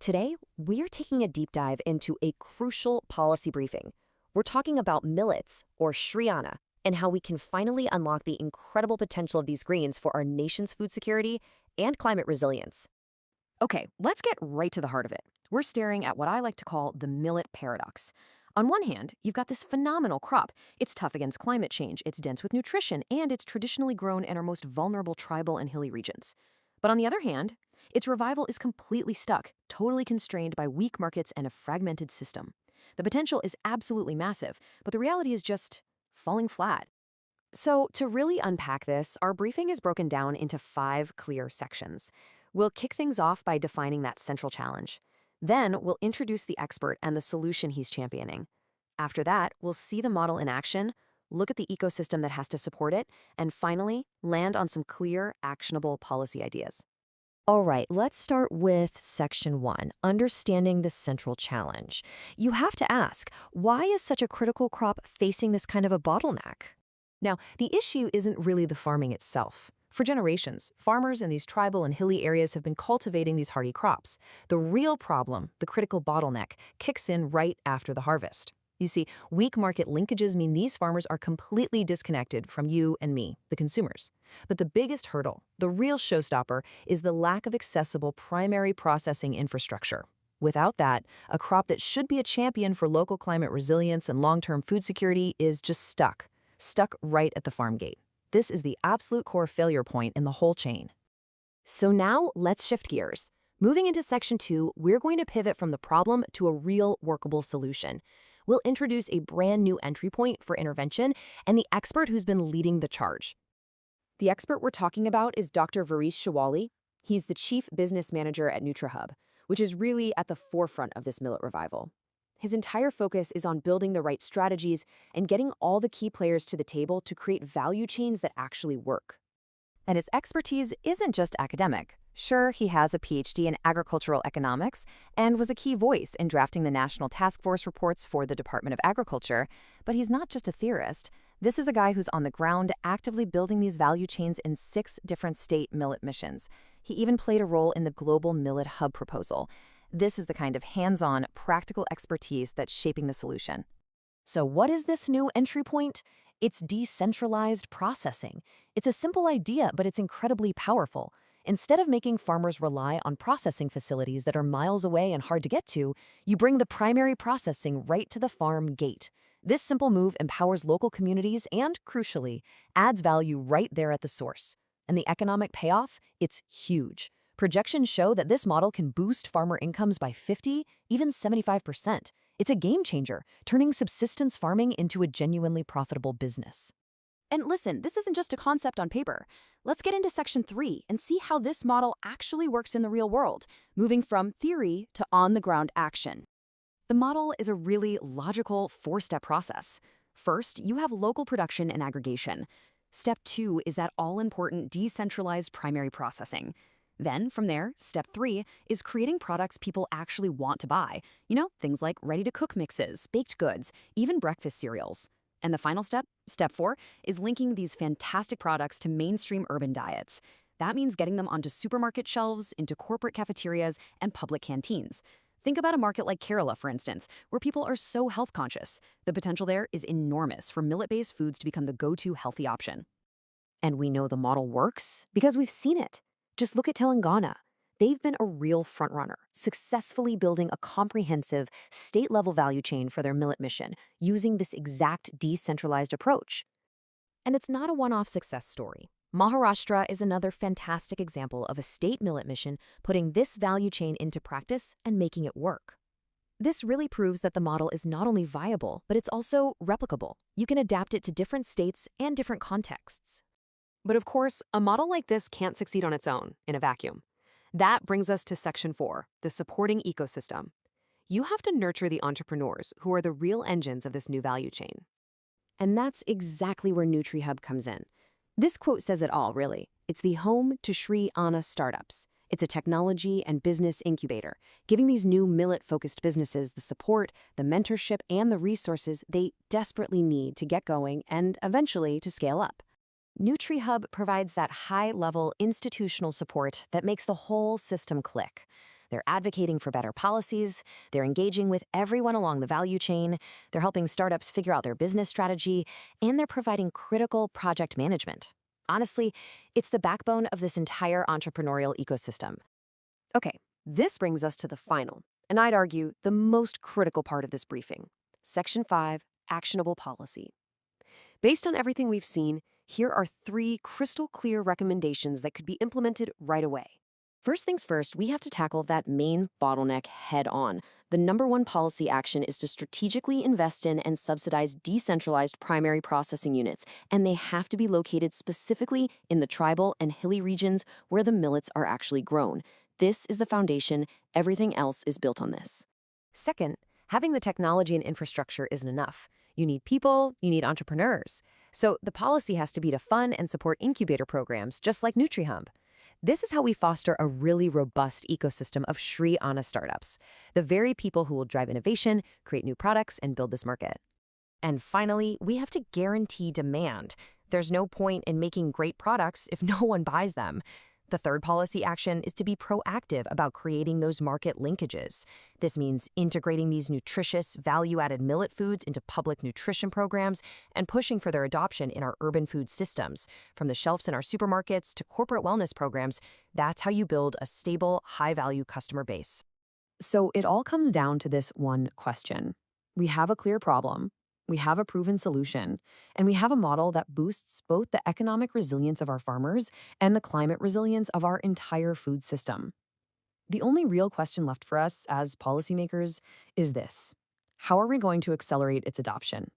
Today, we're taking a deep dive into a crucial policy briefing. We're talking about millets, or Shree Anna, and how we can finally unlock the incredible potential of these greens for our nation's food security and climate resilience. Okay, let's get right to the heart of it. We're staring at what I like to call the millet paradox. On one hand, you've got this phenomenal crop. It's tough against climate change, it's dense with nutrition, and it's traditionally grown in our most vulnerable tribal and hilly regions. But on the other hand, its revival is completely stuck, totally constrained by weak markets and a fragmented system. The potential is absolutely massive, but the reality is just falling flat. So, to really unpack this, our briefing is broken down into 5 clear sections. We'll kick things off by defining that central challenge. Then, we'll introduce the expert and the solution he's championing. After that, we'll see the model in action, look at the ecosystem that has to support it, and finally, land on some clear, actionable policy ideas. All right, let's start with Section 1, understanding the central challenge. You have to ask, why is such a critical crop facing this kind of a bottleneck? Now, the issue isn't really the farming itself. For generations, farmers in these tribal and hilly areas have been cultivating these hardy crops. The real problem, the critical bottleneck, kicks in right after the harvest. You see, weak market linkages mean these farmers are completely disconnected from you and me, the consumers. But the biggest hurdle, the real showstopper, is the lack of accessible primary processing infrastructure. Without that, a crop that should be a champion for local climate resilience and long-term food security is just stuck right at the farm gate. This is the absolute core failure point in the whole chain. So now let's shift gears. Moving into Section 2, we're going to pivot from the problem to a real workable solution. We'll introduce a brand new entry point for intervention and the expert who's been leading the charge. The expert we're talking about is Dr. Veeresh S. He's the Chief Business Manager at Nutrihub, which is really at the forefront of this millet revival. His entire focus is on building the right strategies and getting all the key players to the table to create value chains that actually work. And his expertise isn't just academic. Sure, he has a PhD in agricultural economics and was a key voice in drafting the National Task Force reports for the Department of Agriculture, but he's not just a theorist. This is a guy who's on the ground actively building these value chains in 6 different state millet missions. He even played a role in the global millet hub proposal. This is the kind of hands-on, practical expertise that's shaping the solution. So what is this new entry point? It's decentralized processing. It's a simple idea, but it's incredibly powerful. Instead of making farmers rely on processing facilities that are miles away and hard to get to, you bring the primary processing right to the farm gate. This simple move empowers local communities and, crucially, adds value right there at the source. And the economic payoff? It's huge. Projections show that this model can boost farmer incomes by 50, even 75%. It's a game changer, turning subsistence farming into a genuinely profitable business. And listen, this isn't just a concept on paper. Let's get into Section 3 and see how this model actually works in the real world, moving from theory to on-the-ground action. The model is a really logical 4-step process. First, you have local production and aggregation. Step 2 is that all-important decentralized primary processing. Then, from there, step 3 is creating products people actually want to buy. Things like ready-to-cook mixes, baked goods, even breakfast cereals. And the final step, step 4, is linking these fantastic products to mainstream urban diets. That means getting them onto supermarket shelves, into corporate cafeterias, and public canteens. Think about a market like Kerala, for instance, where people are so health-conscious. The potential there is enormous for millet-based foods to become the go-to healthy option. And we know the model works because we've seen it. Just look at Telangana. They've been a real frontrunner, successfully building a comprehensive, state-level value chain for their millet mission, using this exact decentralized approach. And it's not a one-off success story. Maharashtra is another fantastic example of a state millet mission putting this value chain into practice and making it work. This really proves that the model is not only viable, but it's also replicable. You can adapt it to different states and different contexts. But of course, a model like this can't succeed on its own, in a vacuum. That brings us to Section 4, the supporting ecosystem. You have to nurture the entrepreneurs who are the real engines of this new value chain. And that's exactly where Nutrihub comes in. This quote says it all, really. It's the home to Shree Anna startups. It's a technology and business incubator, giving these new millet-focused businesses the support, the mentorship, and the resources they desperately need to get going and eventually to scale up. Nutrihub provides that high-level institutional support that makes the whole system click. They're advocating for better policies, they're engaging with everyone along the value chain, they're helping startups figure out their business strategy, and they're providing critical project management. Honestly, it's the backbone of this entire entrepreneurial ecosystem. Okay, this brings us to the final, and I'd argue the most critical part of this briefing. Section 5, Actionable Policy. Based on everything we've seen, here are 3 crystal clear recommendations that could be implemented right away. First things first, we have to tackle that main bottleneck head on. The number 1 policy action is to strategically invest in and subsidize decentralized primary processing units, and they have to be located specifically in the tribal and hilly regions where the millets are actually grown. This is the foundation. Everything else is built on this. Second, having the technology and infrastructure isn't enough. You need people, you need entrepreneurs. So the policy has to be to fund and support incubator programs, just like Nutrihub. This is how we foster a really robust ecosystem of Shree Anna startups, the very people who will drive innovation, create new products, and build this market. And finally, we have to guarantee demand. There's no point in making great products if no one buys them. The third policy action is to be proactive about creating those market linkages. This means integrating these nutritious, value-added millet foods into public nutrition programs and pushing for their adoption in our urban food systems. From the shelves in our supermarkets to corporate wellness programs, that's how you build a stable, high-value customer base. So it all comes down to this one question. We have a clear problem. We have a proven solution, and we have a model that boosts both the economic resilience of our farmers and the climate resilience of our entire food system. The only real question left for us as policymakers is this: how are we going to accelerate its adoption?